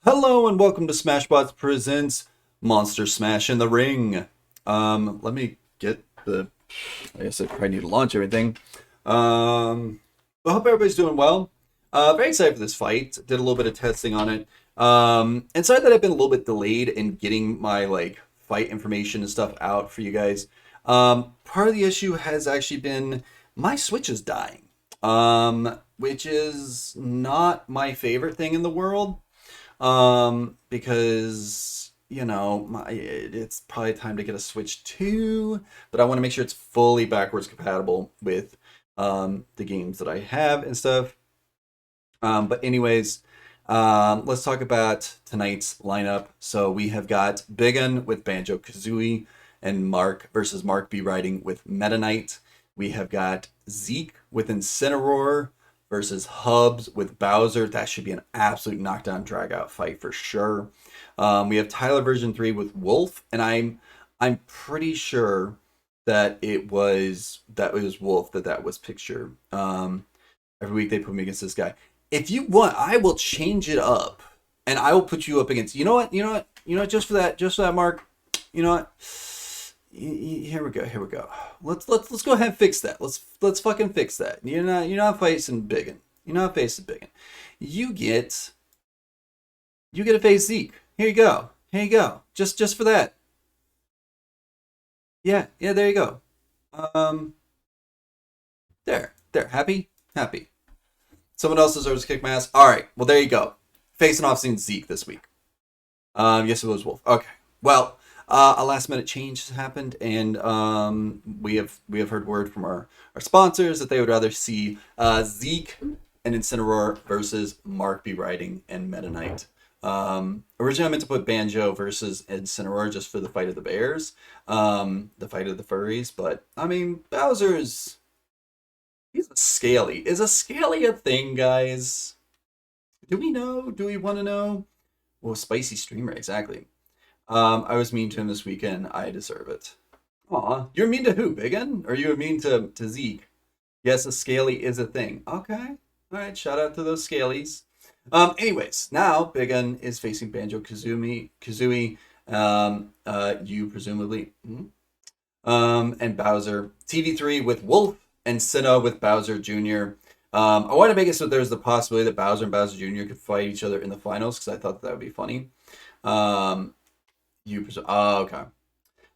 Hello and welcome to Smashbots presents Monster Smash in the Ring. Let me get the. I guess I probably need to launch everything. I hope everybody's doing well. Very excited for this fight. Did a little bit of testing on it. And sorry that I've been a little bit delayed in getting my fight information and stuff out for you guys. Part of the issue has actually been my Switch is dying. Which is not my favorite thing in the world. Because it's probably time to get a Switch 2, but I want to make sure it's fully backwards compatible with the games that I have and stuff. But anyways, let's talk about tonight's lineup. So we have got Biggin with Banjo Kazooie and Mark versus Mark B riding with Meta Knight. We have got Zeke with Incineroar versus Hubs with Bowser. That should be an absolute knockdown drag out fight for sure. We have Tyler version 3 with Wolf, and I'm pretty sure that it was Wolf that was picture. Every week they put me against this guy. If you want, I will change it up and I will put you up against. You know what? Just for that, Mark. You know what? Here we go. Let's go ahead and fix that. Let's fucking fix that. You're not facing Biggin. You're not facing Biggin. You get to face Zeke. Here you go. Just for that. Yeah. There you go. There. Happy. Someone else deserves to kick my ass. All right. Well, there you go. Facing off seeing Zeke this week. Yes, it was Wolf. Okay. Well. A last minute change has happened, and we have heard word from our sponsors that they would rather see Zeke and Incineroar versus Mark B riding and Meta Knight. Originally I meant to put Banjo versus Incineroar just for the fight of the bears, the fight of the furries, but I mean he's a scaly. Is a scaly a thing, guys? Do we know? Do we want to know? Well, spicy streamer, exactly. I was mean to him this weekend. I deserve it. Aw, you're mean to who, Biggin? Or you were mean to Zeke? Yes, a scaly is a thing. Okay. All right, shout out to those scalies. Anyways, now Biggin is facing Banjo Kazooie, you presumably, and Bowser. TV3 with Wolf and Sinnoh with Bowser Jr. I want to make it so there's the possibility that Bowser and Bowser Jr. could fight each other in the finals because I thought that would be funny. Okay.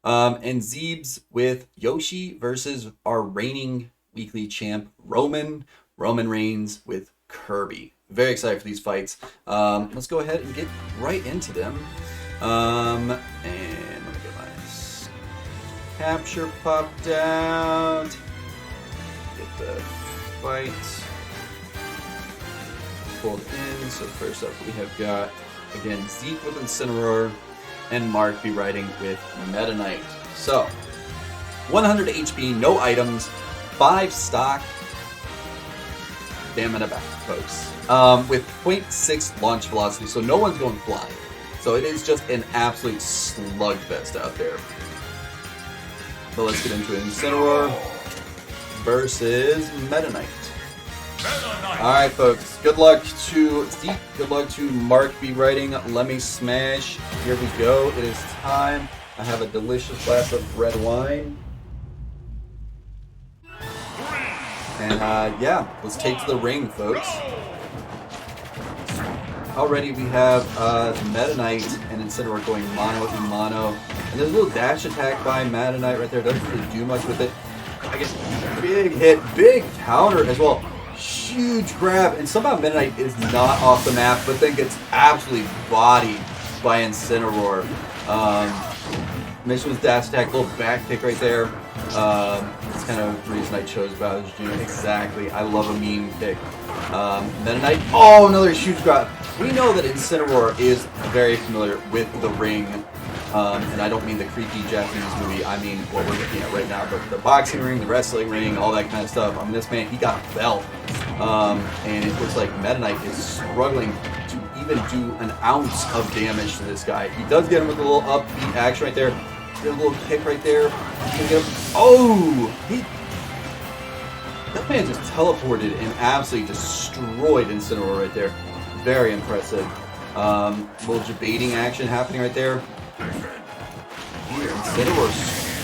And Zeebs with Yoshi versus our reigning weekly champ Roman Reigns with Kirby. Very excited for these fights. Let's go ahead and get right into them. And let me get my capture popped out. Get the fights pulled in. So first up we have got again Zeke with Incineroar and Mark be riding with Meta Knight. So, 100 HP, no items, 5 stock. Damn it about, folks. With 0.6 launch velocity, so no one's going flying. So it is just an absolute slugfest out there. So let's get into it. Incineroar versus Meta Knight. Alright, folks. Good luck to Zeke. Good luck to Mark B riding. Let me smash. Here we go. It is time. I have a delicious glass of red wine. And yeah, let's take to the ring, folks. Already we have Meta Knight and Incineroar going mono and mono. And there's a little dash attack by Meta Knight right there. Doesn't really do much with it. I guess big hit, big counter as well. Huge grab, and somehow Meta Knight is not off the map, but then gets absolutely bodied by Incineroar. Mission with dash attack, little back kick right there. That's kind of the reason I chose Bowser Jr. Exactly, I love a mean kick. Meta Knight, oh, another huge grab. We know that Incineroar is very familiar with the ring. And I don't mean the creepy Japanese movie, I mean what we're looking at right now, but the boxing ring, the wrestling ring, all that kind of stuff. I mean, this man, he got a belt. And it looks like Meta Knight is struggling to even do an ounce of damage to this guy. He does get him with a little upbeat action right there. Get a little kick right there. Oh! That man just teleported and absolutely destroyed Incineroar right there. Very impressive. Little debating action happening right there.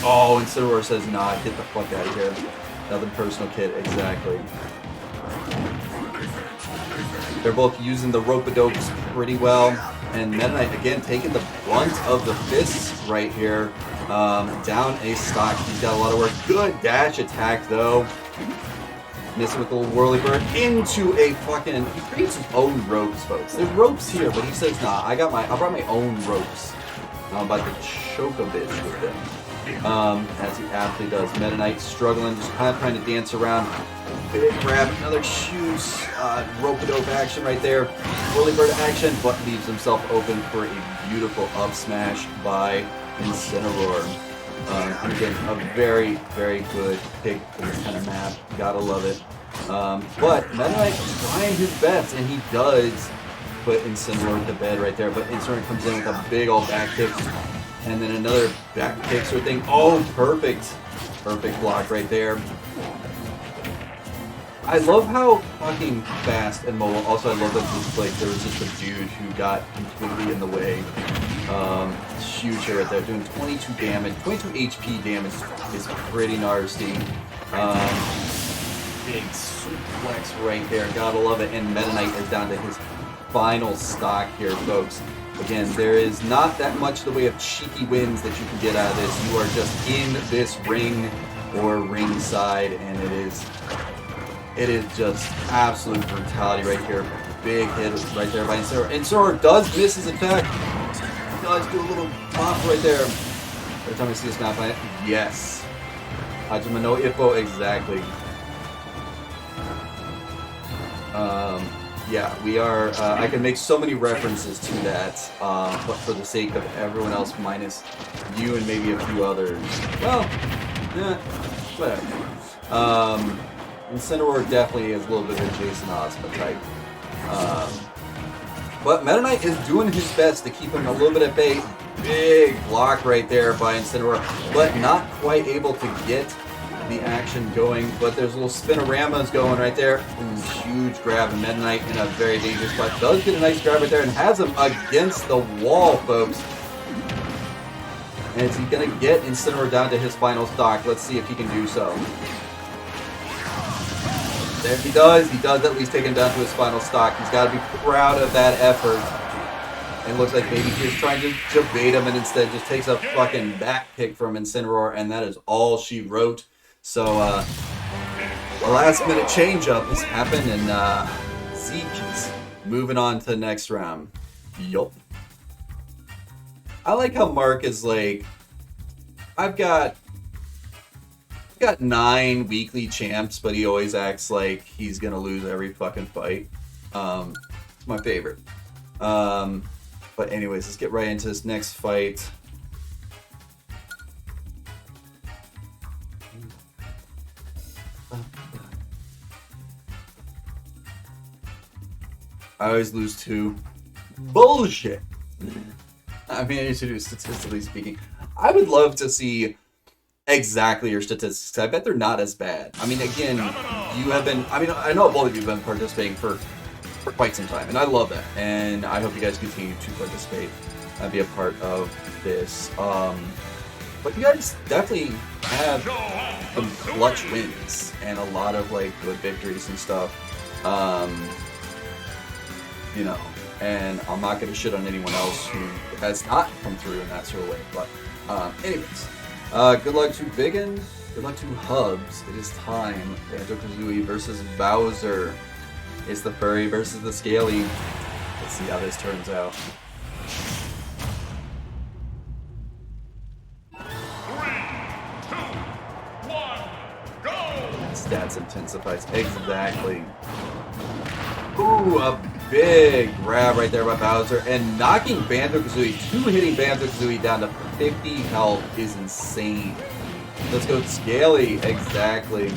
Incineroar says, nah, get the fuck out of here. Nothing personal, kid. Exactly. They're both using the rope-a-dopes pretty well. And Meta Knight, again, taking the brunt of the fists right here. Down a stock. He's got a lot of work. Good dash attack, though. Missing with the little whirly bird into a fucking... He creates his own ropes, folks. There's ropes here, but he says, nah, I brought my own ropes. I'm about to choke a bitch with them. As he aptly does. Meta Knight struggling, just kind of trying to dance around. Big grab, another huge rope-a-dope action right there. Whirly bird action, but leaves himself open for a beautiful up smash by Incineroar. And again, a very, very good pick for this kind of map. Gotta love it. But Meta Knight is trying his best, and he does put Incineroar to bed right there. But Incineroar comes in with a big old back kick, and then another back kick sort of thing. Oh, perfect. Perfect block right there. I love how fucking fast and mobile. Also, I love that this, like, there was just a dude who got completely in the way. Huge hit right there, doing 22 damage. 22 HP damage is pretty nasty. Big suplex right there. Gotta love it. And Meta Knight is down to his final stock here, folks. Again, there is not that much in the way of cheeky wins that you can get out of this. You are just in this ring or ringside, and it is just absolute brutality right here. Big hit right there by Incineroar. Incineroar does miss his attack. Does do a little pop right there. Every time I see this map, yes. Hajime no Ippo, exactly. Yeah, we are. I can make so many references to that, but for the sake of everyone else, minus you and maybe a few others. Well, whatever. Incineroar definitely is a little bit of a Jason Ozma type. But Meta Knight is doing his best to keep him a little bit at bay. Big block right there by Incineroar, but not quite able to get the action going. But there's little spinoramas going right there. Ooh, huge grab, and Meta Knight in a very dangerous spot. Does get a nice grab right there and has him against the wall, folks. And is he going to get Incineroar down to his final stock? Let's see if he can do so. There he does. He does at least take him down to his final stock. He's got to be proud of that effort. And it looks like maybe he's trying to bait him and instead just takes a fucking back kick from Incineroar, and that is all she wrote. So, a last minute change up has happened, and Zeke is moving on to the next round. Yup. I like how Mark is like, I've got 9 weekly champs, but he always acts like he's gonna lose every fucking fight. It's my favorite. But anyways, let's get right into this next fight. I always lose 2. Bullshit. I mean, I used to do, statistically speaking. I would love to see exactly your statistics. I bet they're not as bad. I mean, again, you have been, I mean, I know both of you have been participating for quite some time, and I love that. And I hope you guys continue to participate and be a part of this. But you guys definitely have some clutch wins and a lot of like good victories and stuff. You know, and I'm not going to shit on anyone else who has not come through in that sort of way. But anyways. Good luck to Biggin. Good luck to Hubs. It is time. Banjo-Kazooie versus Bowser. It's the furry versus the scaly. Let's see how this turns out. 3, 2, 1, go! Stats intensifies. Exactly. Ooh, a big grab right there by Bowser. And knocking Banjo-Kazooie, 2 hitting Banjo-Kazooie down to 50 health is insane. Let's go Scaly. Exactly.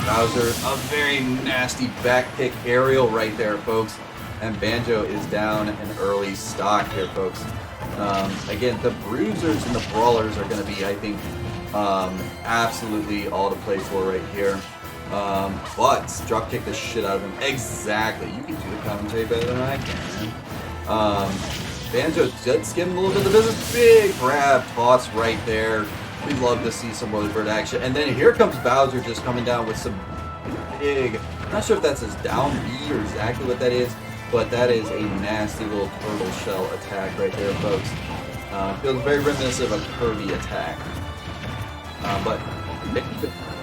Bowser, a very nasty back kick aerial right there, folks. And Banjo is down an early stock here, folks. Again, the bruisers and the brawlers are going to be, I think, absolutely all to play for right here. But drop kick the shit out of him. Exactly. You can do the commentary better than I can. Banjo does give him a little bit of the business. Big grab, toss right there. We love to see some early bird action. And then here comes Bowser just coming down with some big, I'm not sure if that's his down B or exactly what that is, but that is a nasty little turtle shell attack right there, folks. Feels very reminiscent of a Kirby attack. But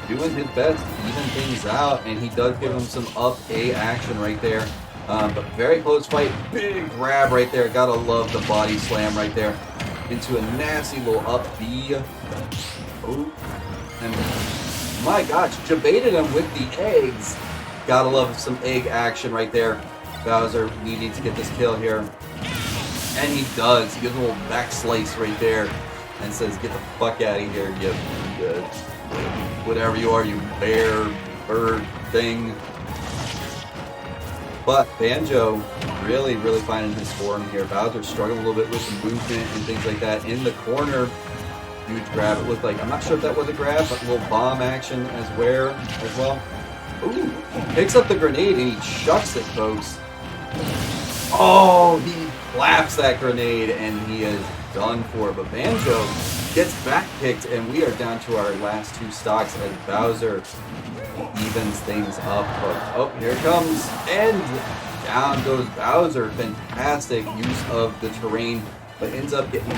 doing his best to even things out, and he does give him some up A action right there. But very close fight, big grab right there. Gotta love the body slam right there into a nasty little up B. Oh, and my gosh, debated him with the eggs. Gotta love some egg action right there. Bowser needing to get this kill here. And he does. He gives a little back slice right there and says, "Get the fuck out of here, you whatever you are, you bear, bird thing." But Banjo really finding his form here. Bowser struggling a little bit with the movement and things like that. In the corner, huge grab. It looked like, I'm not sure if that was a grab, but a little bomb action as well. Ooh, picks up the grenade and he chucks it, folks. Oh, he claps that grenade and he is done for. But Banjo gets back kicked and we are down to our last two stocks as Bowser evens things up. Oh, here it comes. And down goes Bowser. Fantastic use of the terrain, but ends up getting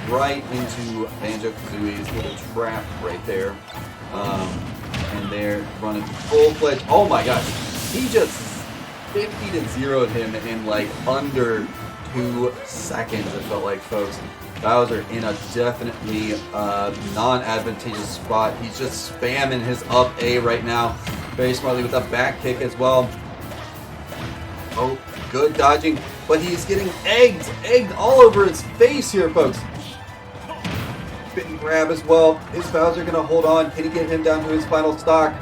right into Banjo-Kazooie's little trap right there. And they're running full-fledged. Oh my gosh. He just 50 to 0'd him in like under 2 seconds, it felt like, folks. Bowser in a definitely non-advantageous spot. He's just spamming his up A right now. Very smartly with a back kick as well. Oh, good dodging. But he's getting egged all over his face here, folks. Big grab as well. Is Bowser going to hold on? Can he get him down to his final stock?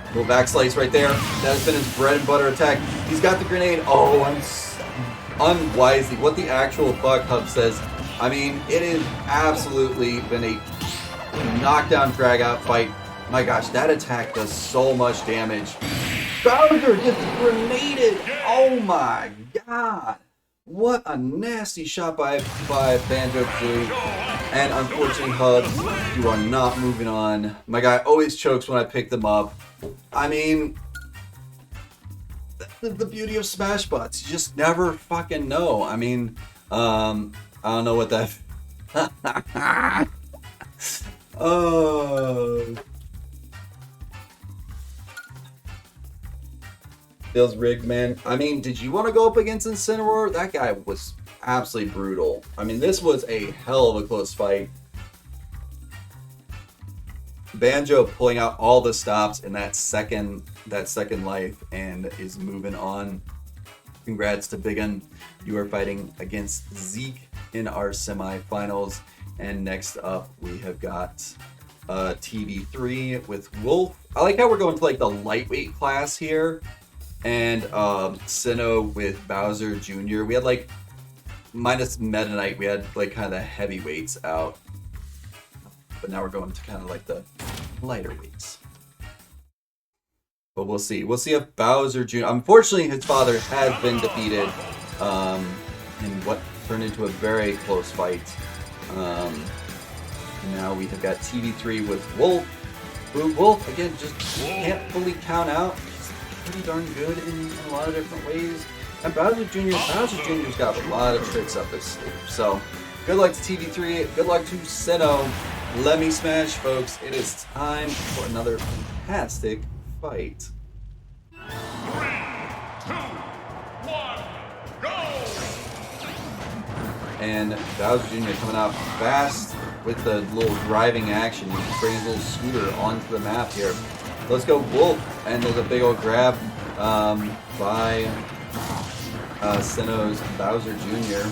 Little back slice right there. That has been his bread and butter attack. He's got the grenade. Oh, unwisely. What the actual fuck Hub says. I mean, it has absolutely been a knockdown, drag out fight. My gosh, that attack does so much damage. Bowser gets grenaded. Oh my god. What a nasty shot by Banjo-Kazooie. And unfortunately, Hub, you are not moving on. My guy always chokes when I pick them up. I mean, that's the beauty of Smashbots. You just never fucking know. I mean, I don't know what that... Oh... Feels rigged, man. I mean, did you want to go up against Incineroar? That guy was absolutely brutal. I mean, this was a hell of a close fight. Banjo pulling out all the stops in that second life and is moving on. Congrats to Biggin. You are fighting against Zeke in our semifinals. And next up, we have got TV3 with Wolf. I like how we're going to like the lightweight class here. And Sinnoh with Bowser Jr. We had like, minus Meta Knight, we had like kind of the heavyweights out. But now we're going to kind of like the lighter weights. But we'll see. We'll see if Bowser Jr. Unfortunately, his father has been defeated in what turned into a very close fight. Now we have got TV3 with Wolf. Wolf, again, just can't fully count out. Pretty darn good in a lot of different ways. And Bowser Jr.'s got a lot of tricks up his sleeve. So, good luck to TV3, good luck to Sinnoh. Let me smash, folks. It is time for another fantastic fight. 3, 2, 1, go! And Bowser Jr. coming out fast with the little driving action. He's bringing his little scooter onto the map here. Let's go Wolf, and there's a big old grab by Sinnoh's Bowser Jr.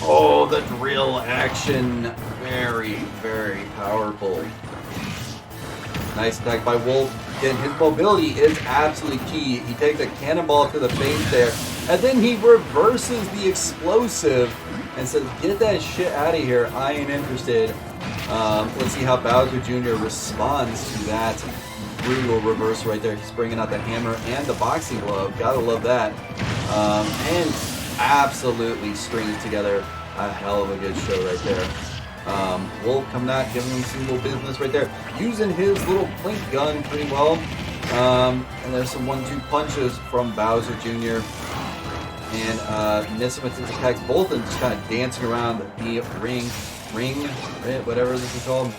Oh, the drill action. Very, very powerful. Nice attack by Wolf. Again, his mobility is absolutely key. He takes a cannonball to the face there, and then he reverses the explosive and says, "Get that shit out of here. I ain't interested." Let's see how Bowser Jr. responds to that brutal reverse right there. He's bringing out the hammer and the boxing glove. Gotta love that. And absolutely strings together a hell of a good show right there. Wolf coming out, giving him some little business right there. Using his little blink gun pretty well. And there's some 1-2 punches from Bowser Jr. And missing with his attacks. Both of them just kind of dancing around the ring, whatever this is called.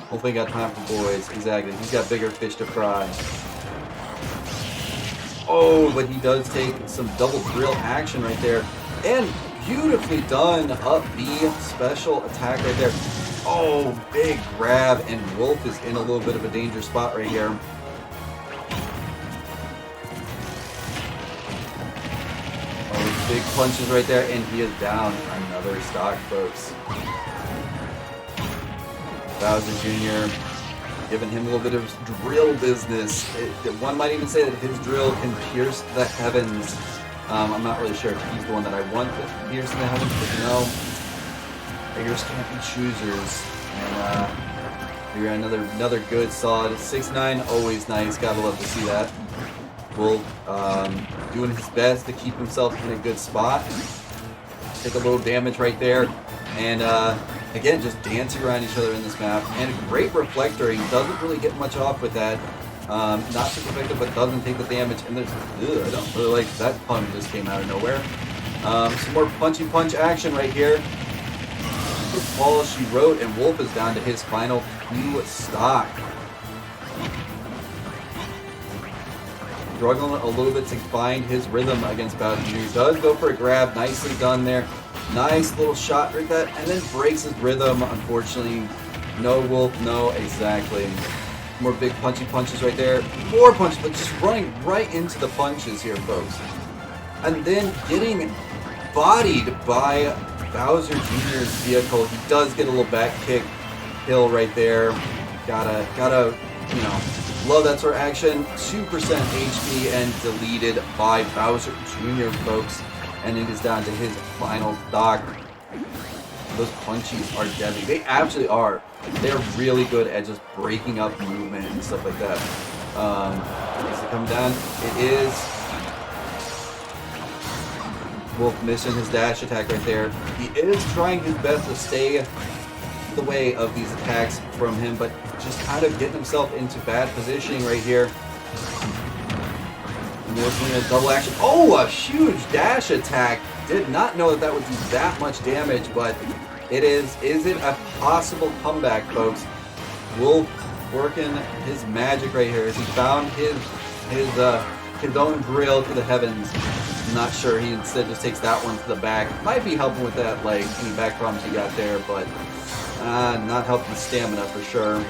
Hopefully got time for boys. Exactly. He's got bigger fish to fry. Oh, but he does take some double drill action right there. And beautifully done up B special attack right there. Oh, big grab. And Wolf is in a little bit of a danger spot right here. Oh, big punches right there. And he is down another stock, folks. Bowser Jr. giving him a little bit of drill business. One might even say that his drill can pierce the heavens. I'm not really sure if he's the one that I want to pierce in the heavens, but you know, beggars can't be choosers. And here another good solid 6-9, always nice. Gotta love to see that. Wolf doing his best to keep himself in a good spot. Take a little damage right there, and again, just dancing around each other in this map. And a great reflector. He doesn't really get much off with that. Not super effective, but doesn't take the damage. And there's, I don't really like that pun just came out of nowhere. Some more punchy punch action right here. All she wrote, and Wolf is down to his final 2 stock. Struggling a little bit to find his rhythm against Bowser Jr. Does go for a grab, nicely done there. Nice little shot right there, and then breaks his rhythm, unfortunately. No, Wolf, no, exactly. More big punchy punches right there. More punches, but just running right into the punches here, folks. And then getting bodied by Bowser Jr.'s vehicle. He does get a little back kick kill right there. Gotta, you know, love that sort of action. 2% HP and deleted by Bowser Jr., folks. And it is down to his final stock. Those punchies are deadly. They absolutely are. They're really good at just breaking up movement and stuff like that. As it comes down, it is Wolf missing his dash attack right there. He is trying his best to stay the way of these attacks from him, but just kind of getting himself into bad positioning right here. And there's a double action. Oh, a huge dash attack. Did not know that that would do that much damage, but it is. Is it a possible comeback, folks? Wolf working his magic right here as he found his own drill to the heavens. I'm not sure. He instead just takes that one to the back. Might be helping with that, like any back problems you got there, but not helping the stamina for sure.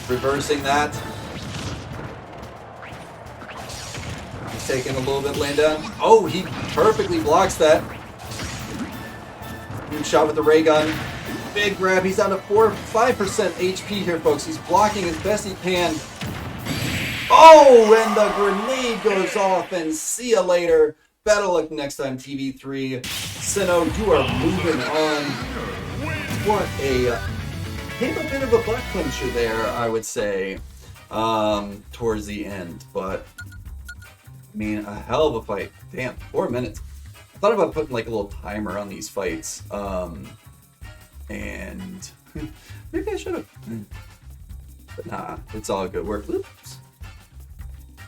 Reversing that. He's taking a little bit laying down. Oh, he perfectly blocks that. Huge shot with the ray gun. Big grab. He's down to 5% HP here, folks. He's blocking as best he can. Oh, and the grenade goes off, and see ya later. Better luck next time, TV3. Sinnoh, you are moving on. What a... Hit a bit of a butt clincher there, I would say, towards the end. But, I mean, a hell of a fight. Damn, 4 minutes. I thought about putting like a little timer on these fights. And maybe I should have. But nah, it's all good. We're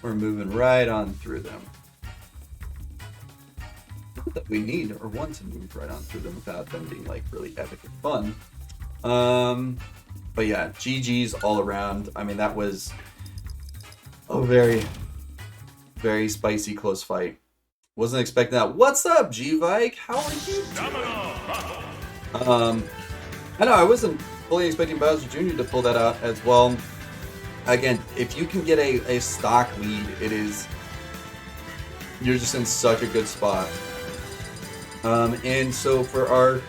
moving right on through them. Not that we need or want to move right on through them without them being like really epic and fun. But yeah, GG's all around. I mean, that was a very, very spicy close fight. Wasn't expecting that. What's up, G-Vike? How are you doing? I know I wasn't fully expecting Bowser Jr. to pull that out as well. Again, if you can get a stock lead, you're just in such a good spot. And so for our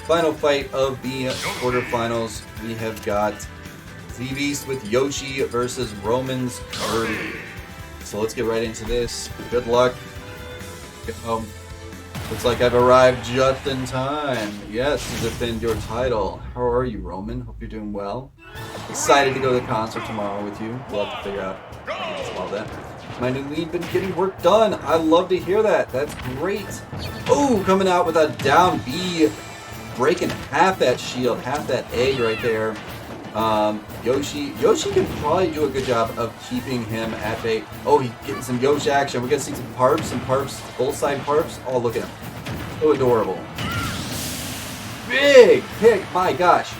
final fight of the quarterfinals, we have got Z-Beast with Yoshi versus Roman's Kirby. So let's get right into this. Good luck. Go. Looks like I've arrived just in time. Yes, to defend your title. How are you, Roman? Hope you're doing well. Excited to go to the concert tomorrow with you. We'll have to figure out how to do all that. My new lead been getting work done. I love to hear that. That's great. Oh, coming out with a down B, breaking half that shield, half that egg right there. Yoshi could probably do a good job of keeping him at bay. Oh, he's getting some Yoshi action. We're gonna see some parps, both side parps. Oh, look at him. So adorable. Big pick, my gosh.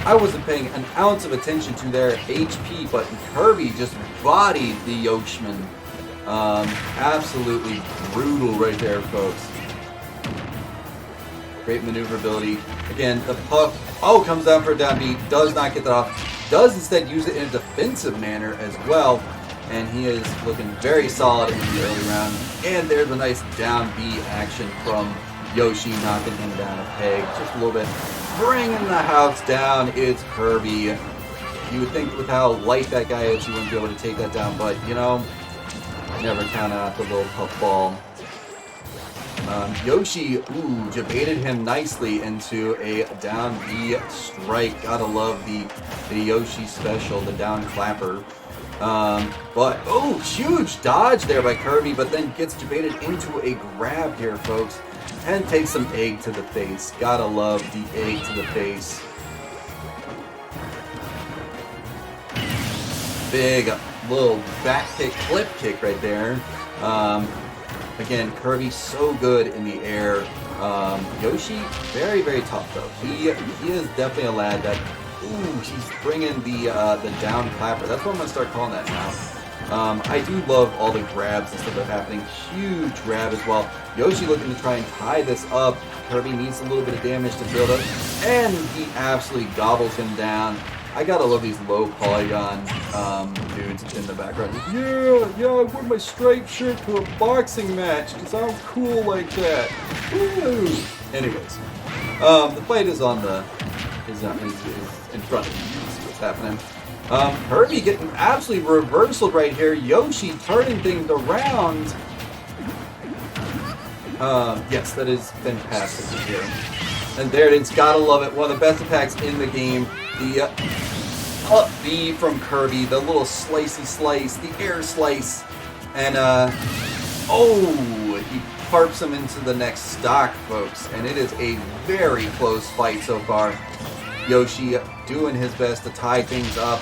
I wasn't paying an ounce of attention to their HP, but Kirby just bodied the Yoshman. Absolutely brutal right there, folks. Great maneuverability. Again, the puck, comes down for a down B, does not get that off. Does instead use it in a defensive manner as well. And he is looking very solid in the early round. And there's a nice down B action from Yoshi, knocking him down a peg just a little bit. Bringing the house down, it's Kirby. You would think with how light that guy is, you wouldn't be able to take that down, but you know, never count out the little puffball. Yoshi, debated him nicely into a down B strike. Gotta love the Yoshi special, the down clapper. But, huge dodge there by Kirby, but then gets debated into a grab here, folks. And takes some egg to the face. Gotta love the egg to the face. Big little back kick, flip kick right there. Again, Kirby so good in the air. Yoshi, very, very tough though. He is definitely a lad that, he's bringing the down clapper. That's what I'm gonna start calling that now. I do love all the grabs and stuff that are happening. Huge grab as well. Yoshi looking to try and tie this up. Kirby needs a little bit of damage to build up, and he absolutely gobbles him down. I gotta love these low polygon dudes in the background. Yeah, I wore my striped shirt to a boxing match because I'm cool like that. Woo! Anyways, the fight is on the is in front of you. See what's happening. Kirby getting absolutely reversaled right here. Yoshi turning things around. Yes, that is fantastic to hear. And there it is. Gotta love it. One of the best attacks in the game. The up B from Kirby. The little slicey slice. The air slice. And, he parps him into the next stock, folks. And it is a very close fight so far. Yoshi doing his best to tie things up,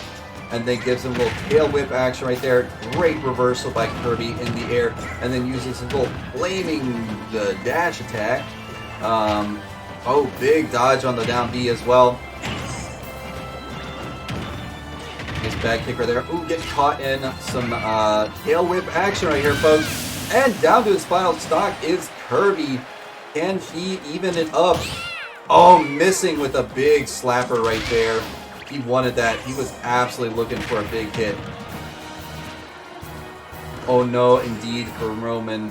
and then gives him a little tail whip action right there. Great reversal by Kirby in the air, and then uses his little flaming dash attack. Big dodge on the down B as well. Nice back kick right there. Getting caught in some tail whip action right here, folks. And down to his final stock is Kirby. Can he even it up? Missing with a big slapper right there. He wanted that. He was absolutely looking for a big hit. Oh no, indeed, for Roman.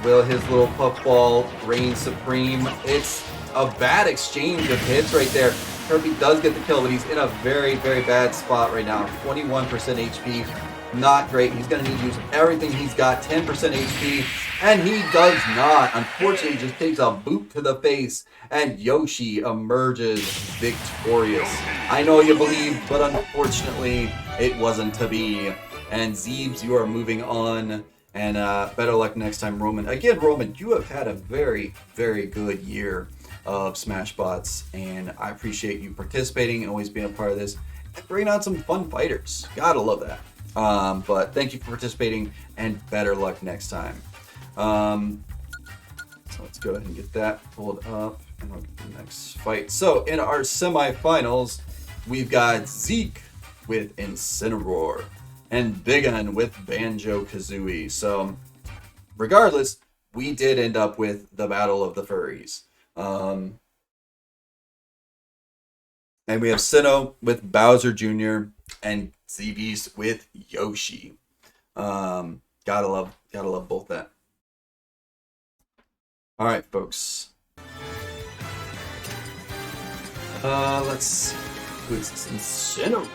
Will his little puffball reign supreme? It's a bad exchange of hits right there. Kirby does get the kill, but he's in a very, very bad spot right now. 21% HP. Not great. He's going to need to use everything he's got. 10% HP. And he does not. Unfortunately, he just takes a boot to the face. And Yoshi emerges victorious. I know you believe, but unfortunately, it wasn't to be. And Zeebs, you are moving on. And better luck next time, Roman. Again, Roman, you have had a very, very good year of Smashbots. And I appreciate you participating and always being a part of this. And bringing out some fun fighters. Gotta love that. But thank you for participating, and better luck next time. So let's go ahead and get that pulled up, and we'll get the next fight. So in our semifinals, we've got Zeke with Incineroar, and Big Un with Banjo-Kazooie. So regardless, we did end up with the Battle of the Furries. And we have Sinnoh with Bowser Jr. and ZB's with Yoshi. Gotta love both that. All right, folks. Let's see. Who's this? Incineroar.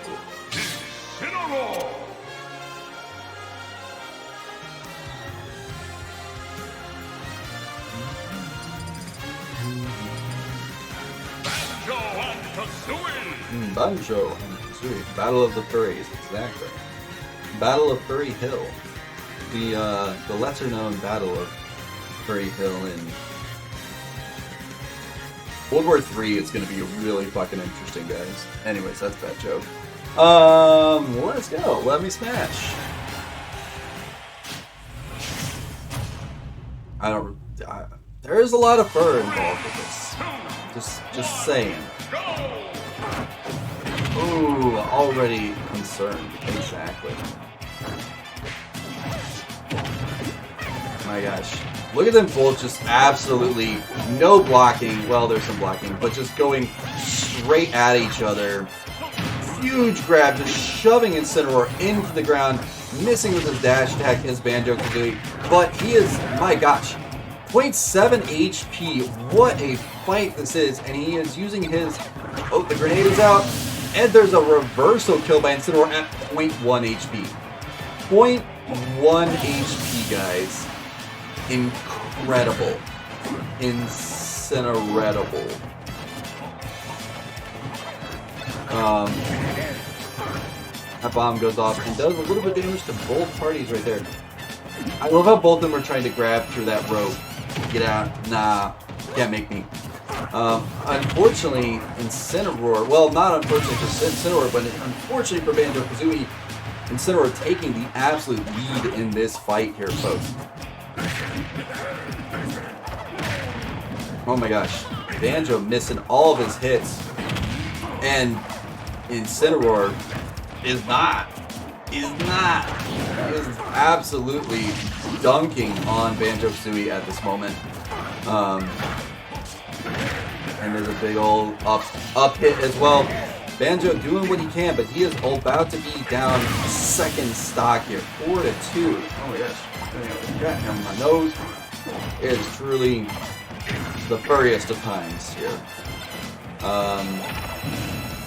Banjo and Kazooie. Battle of the Furries, exactly. Battle of Furry Hill. The lesser known Battle of Furry Hill in World War III is going to be really fucking interesting, guys. Anyways, that's a bad joke. Let's go. Let me smash. There is a lot of fur involved with this. Just saying. Ooh, already concerned. Exactly. My gosh. Look at them both just absolutely no blocking. Well, there's some blocking, but just going straight at each other. Huge grab, just shoving Incineroar into the ground, missing with his dash attack, his Banjo-Kazooie. But he is, my gosh, 0.7 HP. What a fight this is. And he is using his, oh, the grenade is out. And there's a reversal kill by Incineroar at 0.1 HP. 0.1 HP, guys. Incredible. Incinerable. That bomb goes off and does a little bit of damage to both parties right there. I love how both of them are trying to grab through that rope. Get out. Nah. Can't make me. Unfortunately, Incineroar, well, not unfortunately for Incineroar, but unfortunately for Banjo-Kazooie, Incineroar taking the absolute lead in this fight here, folks. Oh my gosh. Banjo missing all of his hits. And Incineroar is not. He is absolutely dunking on Banjo-Kazooie at this moment. And there's a big old up hit as well. Banjo doing what he can, but he is about to be down second stock here. 4-2. Oh my gosh. Got him on my nose. It is truly the furriest of times here.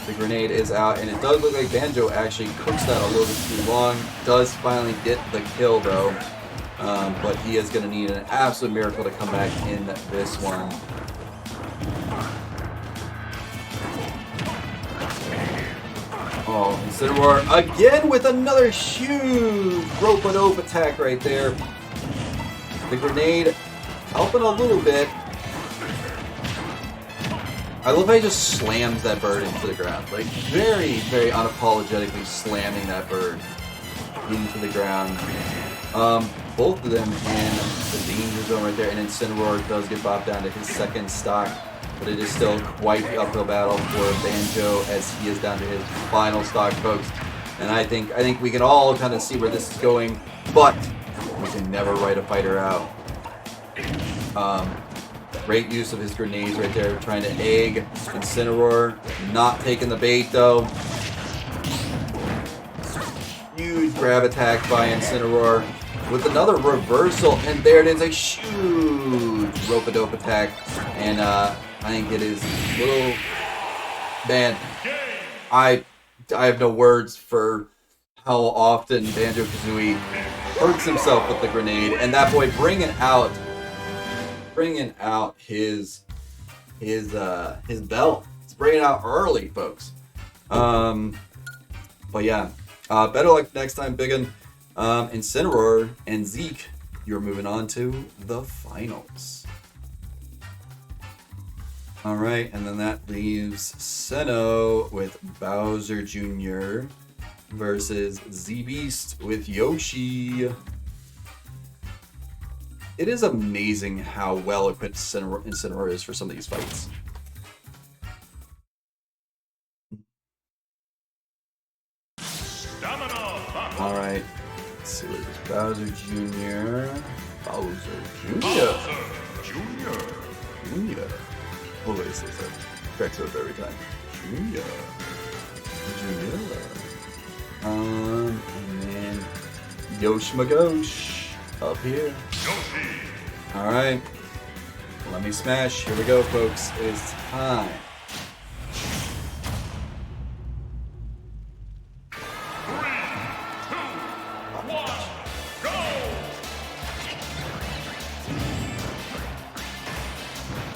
The grenade is out, and it does look like Banjo actually cooks that a little bit too long. Does finally get the kill though, but he is going to need an absolute miracle to come back in this one. Oh, Incineroar again with another huge rope-a-dope attack right there. The grenade helping a little bit. I love how he just slams that bird into the ground. Like, very, very unapologetically slamming that bird into the ground. Both of them in the danger zone right there. And Incineroar does get bopped down to his second stock. But it is still quite the uphill battle for Banjo as he is down to his final stock, folks. And I think we can all kind of see where this is going. But we can never write a fighter out. Great use of his grenades right there, trying to egg Incineroar. Not taking the bait though. Huge grab attack by Incineroar with another reversal, and there it is, a huge rope-a-dope attack. And I think it is a little, man, I have no words for how often Banjo-Kazooie hurts himself with the grenade, and that boy bringing out his belt. It's bringing out early, folks. But yeah, better luck next time, Biggin. Incineroar and Zeke, you're moving on to the finals. All right, and then that leaves Sinnoh with Bowser Jr. versus Z-Beast with Yoshi. It is amazing how well equipped Incineroar is for some of these fights. Alright, let's see what it is. Bowser Jr. Bowser Jr. Always says that. Cracks up every time. Jr. And then Yoshi Magosh up here. Alright. Let me smash. Here we go, folks. It is time.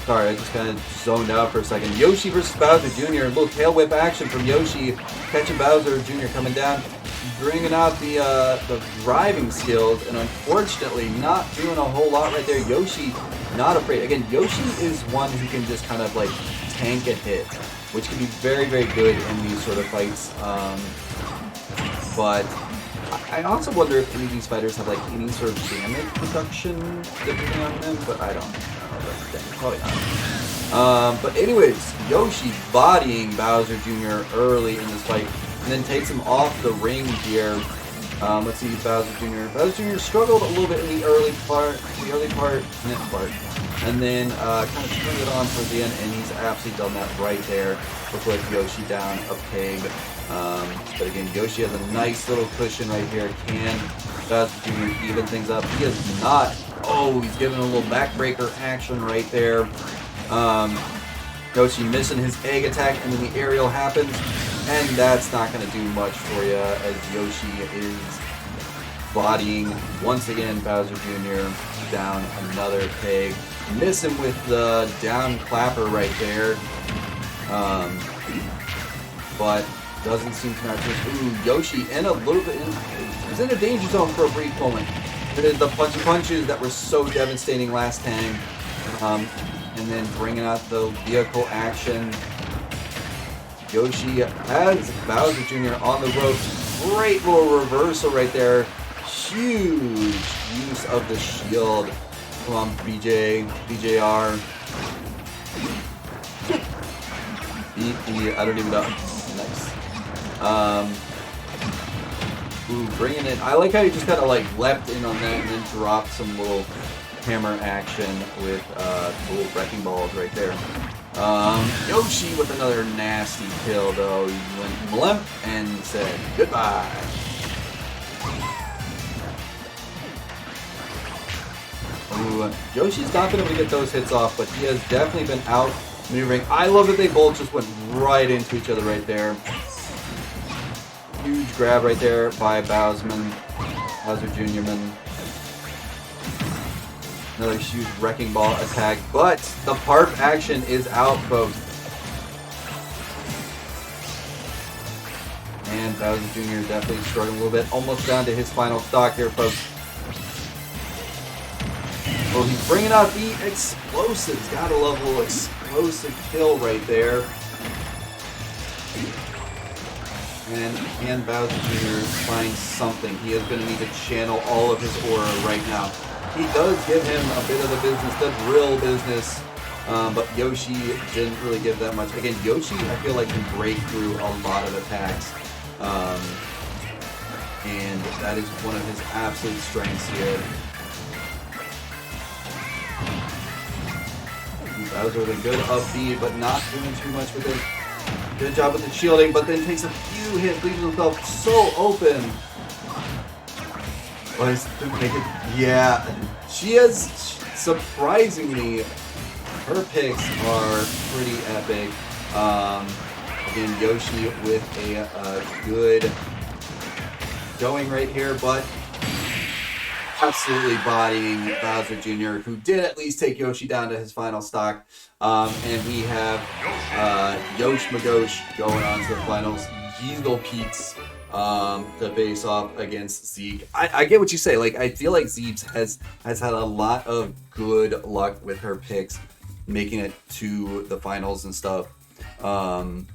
Sorry, I just kind of zoned out for a second. Yoshi versus Bowser Jr. A little tail whip action from Yoshi, catching Bowser Jr. coming down, bringing out the driving skills, and unfortunately not doing a whole lot right there. Yoshi not afraid. Again, Yoshi is one who can just kind of like tank a hit, which can be very, very good in these sort of fights. But I also wonder if any of these fighters have like any sort of damage reduction depending on them, but I don't know. Probably not. But anyways, Yoshi bodying Bowser Jr. early in this fight, and then takes him off the ring here. Let's see, Bowser Jr. Bowser Jr. struggled a little bit in the early part, and then kind of turned it on for the end, and he's absolutely done that right there to put Yoshi down a peg. But again, Yoshi has a nice little cushion right here. Can Bowser Jr. even things up? He is not. Oh, he's giving a little backbreaker action right there. Yoshi missing his egg attack, and then the aerial happens, and that's not going to do much for you as Yoshi is bodying once again Bowser Jr. down another peg. Miss him with the down clapper right there. But doesn't seem to matter. Ooh, Yoshi in a little bit. He's in a danger zone for a brief moment. The punchy punches that were so devastating last time. And then bringing out the vehicle action. Yoshi has Bowser Jr. on the ropes. Great little reversal right there. Huge use of the shield. Come on, BJR. I don't even know. Nice. Ooh, bringing it. I like how he just kind of like leapt in on that and then dropped some little hammer action with little wrecking balls right there. Yoshi with another nasty kill though. He went limp and said goodbye. Ooh, Yoshi's not been able to get those hits off, but he has definitely been out maneuvering. I love that they both just went right into each other right there. Huge grab right there by Bowser Jr. Man. Another huge wrecking ball attack, but the parp action is out, folks. And Bowser Jr. definitely struggling a little bit, almost down to his final stock here, folks. Oh, he's bringing out the explosives. Gotta love a little explosive kill right there. And can Bowser Jr. find something? He is going to need to channel all of his aura right now. He does give him a bit of the business, the real business, but Yoshi didn't really give that much. Again, Yoshi, I feel like can break through a lot of attacks, and that is one of his absolute strengths here. Bowser with a good upbeat, but not doing too much with it. Good job with the shielding, but then takes a few hits, leaves himself so open. Yeah, she has, surprisingly, her picks are pretty epic. Again, Yoshi with a good going right here, but absolutely bodying Bowser Jr., who did at least take Yoshi down to his final stock. And we have Yosh Magosh going on to the finals. Yeezel Pete's to face off against Zeke. I get what you say. Like, I feel like Zeke has had a lot of good luck with her picks, making it to the finals and stuff. And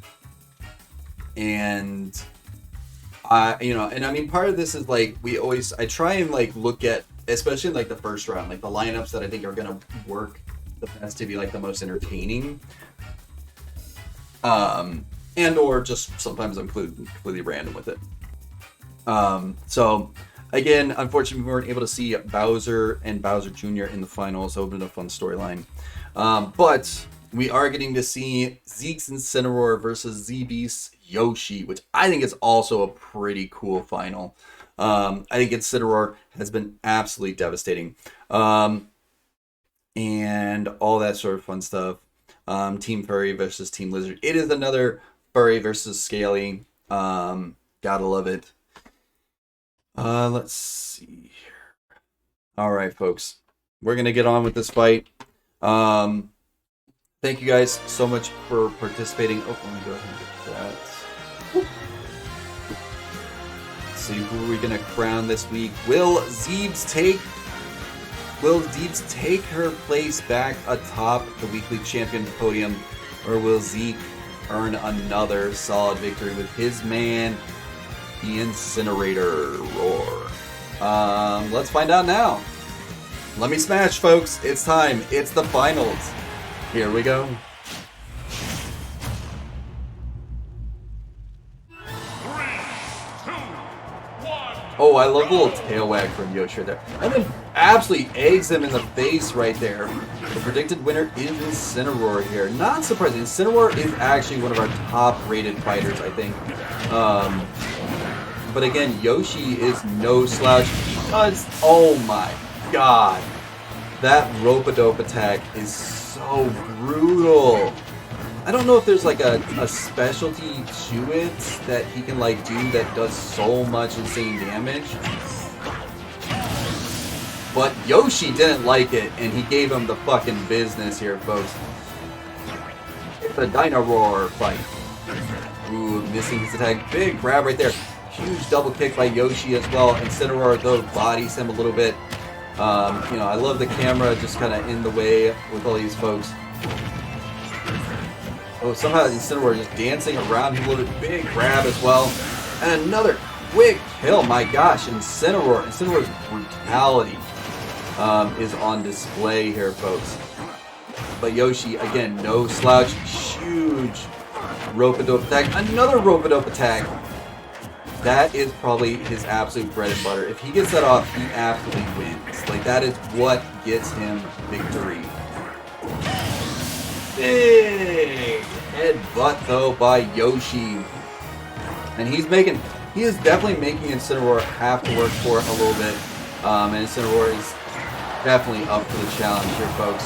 I mean, part of this is like I try and like look at, especially in like the first round, like the lineups that I think are gonna work the best to be like the most entertaining. And or just sometimes I'm completely random with it. So again, unfortunately, we weren't able to see Bowser and Bowser Jr. in the finals. Opened a fun storyline, but we are getting to see Zeke's Incineroar versus Z-Beast's Yoshi, which I think is also a pretty cool final. I think Incineroar has been absolutely devastating, and all that sort of fun stuff. Team Furry versus Team Lizard. It is another Furry versus Scaly. Gotta love it. Let's see here. All right, folks. We're going to get on with this fight. Thank you guys so much for participating. Oh, let me go ahead and get that. Let's see, who are we gonna crown this week? Will Zeebs take her place back atop the weekly champion podium, or will Zeke earn another solid victory with his man, the Incinerator Roar? Let's find out now. Let me smash, folks. It's time. It's the finals. Here we go. 3, 2, 1. Oh, I love the little tail wag from Yoshi right there. And then absolutely eggs him in the face right there. The predicted winner is Incineroar here. Not surprising. Incineroar is actually one of our top-rated fighters, I think. But again, Yoshi is no slouch because, oh my god, that rope-a-dope attack is so brutal. I don't know if there's like a specialty to it that he can like do that does so much insane damage. But Yoshi didn't like it, and he gave him the fucking business here, folks. It's a Dino Roar fight. Ooh, missing his attack. Big grab right there. Huge double kick by Yoshi as well. Incineroar, though, bodies him a little bit. You know, I love the camera just kind of in the way with all these folks. Oh, somehow Incineroar just dancing around him a little bit. Big grab as well. And another quick kill. My gosh, Incineroar's brutality is on display here, folks. But Yoshi, again, no slouch. Huge rope-a-dope attack. Another rope-a-dope attack. That is probably his absolute bread and butter. If he gets that off, he absolutely wins. Like, that is what gets him victory. Big headbutt, though, by Yoshi. And he is definitely making Incineroar have to work for it a little bit. And Incineroar is definitely up for the challenge here, folks.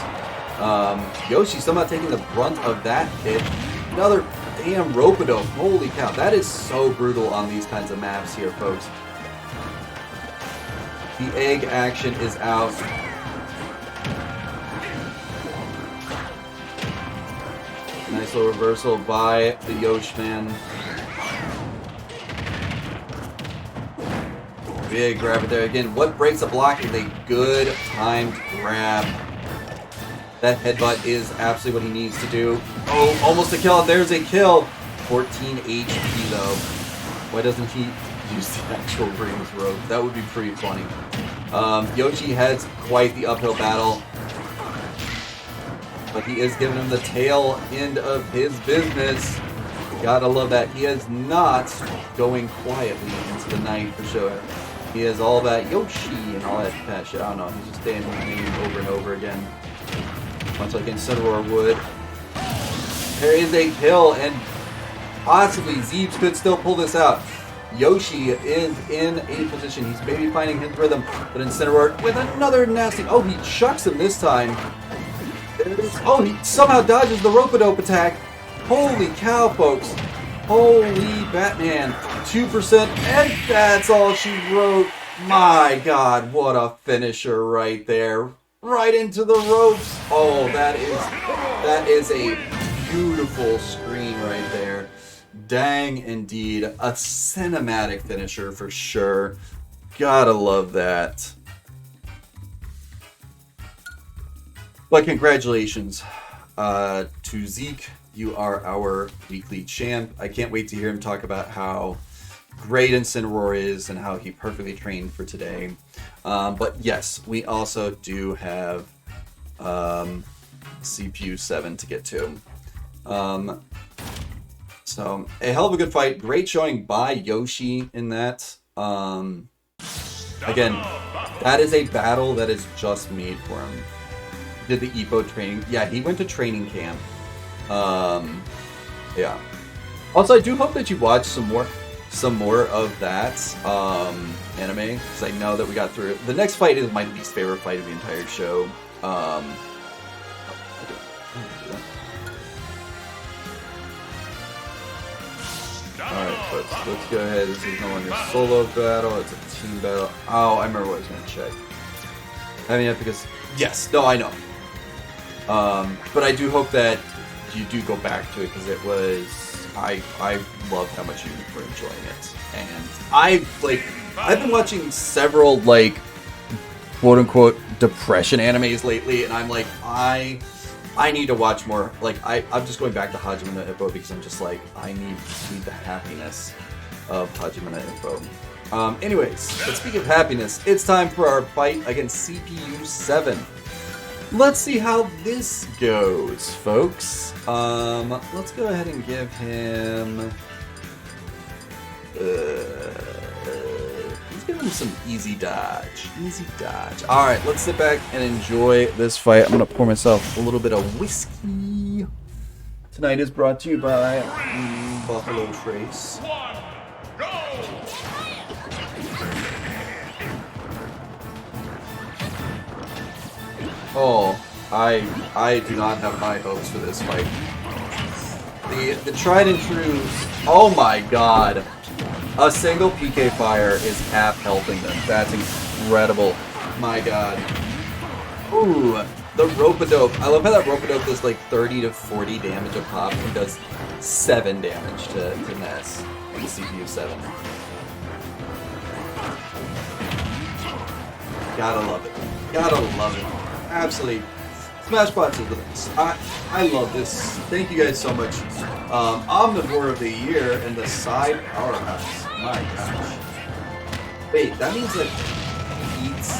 Yoshi somehow taking the brunt of that hit. Another damn rope-a-dope. Holy cow. That is so brutal on these kinds of maps here, folks. The egg action is out. Nice little reversal by the Yosh man. Big grab it there. Again, what breaks a block is a good timed grab. That headbutt is absolutely what he needs to do. Oh, almost a kill. There's a kill. 14 HP, though. Why doesn't he use the actual rings rope? That would be pretty funny. Yoshi has quite the uphill battle. But he is giving him the tail end of his business. Gotta love that. He is not going quietly into the night for sure. He is all about Yoshi and all that shit. I don't know. He's just saying his name over and over again. Much like Incineroar would. There is a kill, and possibly Zeebs could still pull this out. Yoshi is in a position. He's maybe finding his rhythm, but Incineroar with another nasty... Oh, he chucks him this time. Oh, he somehow dodges the rope-a-dope attack. Holy cow, folks. Holy Batman. 2%, and that's all she wrote. My God, what a finisher right there. Right into the ropes. Oh, that is a beautiful screen right there. Dang, indeed. A cinematic finisher for sure. Gotta love that. But congratulations to Zeke. You are our weekly champ. I can't wait to hear him talk about how great Incineroar is and how he perfectly trained for today. But yes, we also do have CPU 7 to get to. So, a hell of a good fight. Great showing by Yoshi in that. Again, that is a battle that is just made for him. Did the EPO training. Yeah, he went to training camp. Yeah. Also, I do hope that you watch some more of that anime, because I know that we got through it. The next fight is my least favorite fight of the entire show. Alright, folks, let's go ahead. This is no longer a solo battle, it's a team battle. Oh, I remember what I was going to check. I mean, because... Yes, no, I know. But I do hope that you do go back to it because it was I love how much you were enjoying it, and I've been watching several like quote unquote depression animes lately, and I'm like I need to watch more. Like I'm just going back to Hajime no Ippo because I'm just like I need the happiness of Hajime no Ippo. Anyways, but speaking of happiness, it's time for our fight against CPU 7. Let's see how this goes, folks. Let's go ahead and give him. Let's give him some easy dodge. Easy dodge. All right, let's sit back and enjoy this fight. I'm gonna pour myself a little bit of whiskey. Tonight is brought to you by Buffalo Trace. One, go! Oh, I do not have high hopes for this fight. The tried and true. Oh my god. A single PK fire is half helping them. That's incredible. My god. Ooh, the rope-a-dope. I love how that rope-a-dope does like 30 to 40 damage a pop and does 7 damage to Ness in CPU 7. Gotta love it. Gotta love it. Absolutely. Smashbots is the best. I love this. Thank you guys so much. Omnivore of the Year and the side powerhouse. My gosh. Wait, that means like he eats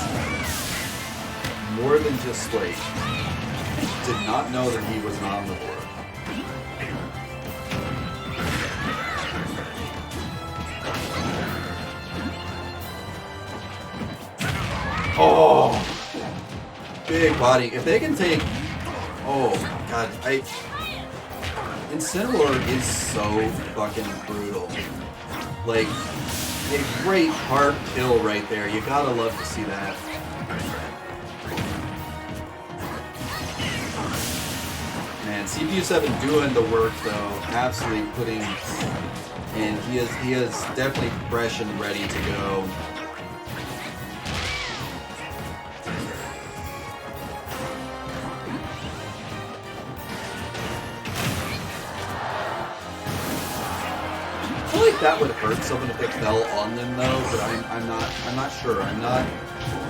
more than just like. I did not know that he was an omnivore. Oh! Big body. If they can take... Oh, God. Incineroar is so fucking brutal. Like, a great hard kill right there. You gotta love to see that. Man, CPU 7 doing the work, though. Absolutely putting... And he is definitely fresh and ready to go. I feel like that would hurt someone if it fell on them though, but I'm not sure. I'm not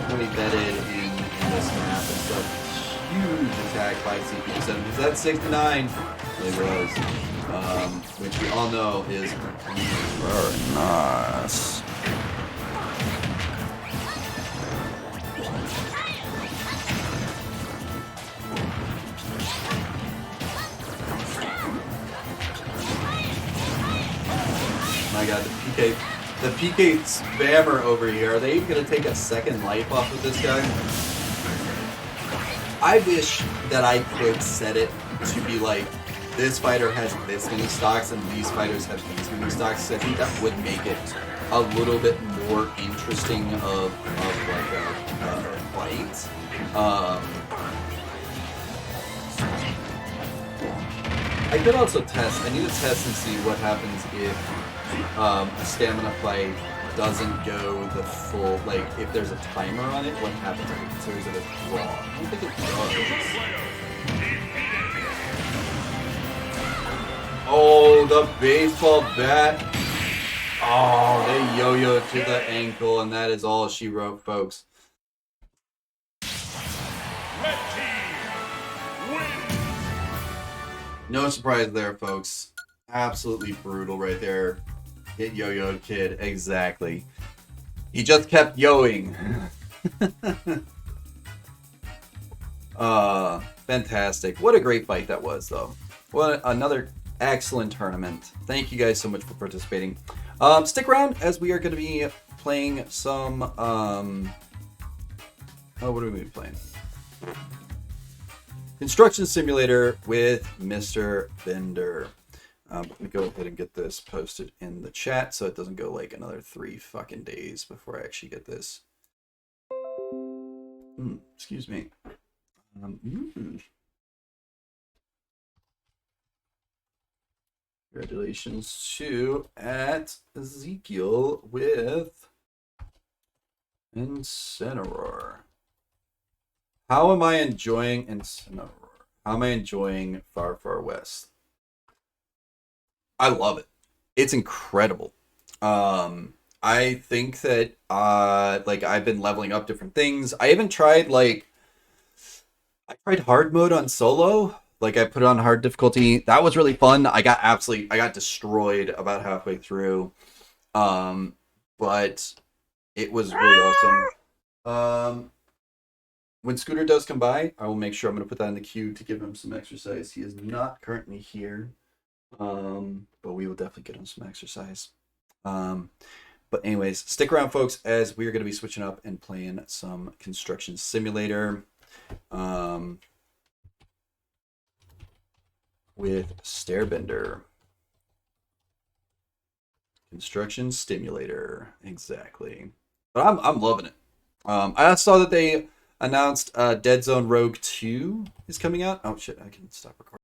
really vetted in this map and stuff. Huge attack by CPU7. Is that 69? It was. Which we all know is very nice. My god, the PK spammer over here. Are they even gonna take a second life off of this guy? I wish that I could set it to be like, this fighter has this many stocks and these fighters have these many stocks. I think that would make it a little bit more interesting of like a fight. I could also test. I need to test and see what happens if a stamina fight doesn't go the full. Like, if there's a timer on it, what happens if it considers it a draw? I don't think it does. Oh, the baseball bat. Oh, they yo-yo to the ankle, and that is all she wrote, folks. Red team win. No surprise there, folks. Absolutely brutal right there. Hit yo-yoed kid, exactly. He just kept yoing. Fantastic. What a great fight that was, though. What another excellent tournament. Thank you guys so much for participating. Stick around as we are going to be playing some. Oh, what are we playing? Construction Simulator with Mr. Bender. Let me go ahead and get this posted in the chat so it doesn't go like another 3 fucking days before I actually get this. Excuse me. Congratulations to at Ezekiel with Incineroar. How am I enjoying Incineroar? How am I enjoying Far Far West? I love it. It's incredible. I think that like I've been leveling up different things. I even tried like I tried hard mode on solo. Like I put it on hard difficulty. That was really fun. I got destroyed about halfway through. Um, but it was really awesome. Um, when Scooter does come by, I will make sure I'm going to put that in the queue to give him some exercise. He is not currently here, but we will definitely get him some exercise. Um, but anyways, stick around, folks, as we are going to be switching up and playing some Construction Simulator with Stairbender. Construction Stimulator, exactly. But I'm loving it. I saw that they announced Dead Zone Rogue 2 is coming out. Oh shit, I can stop recording.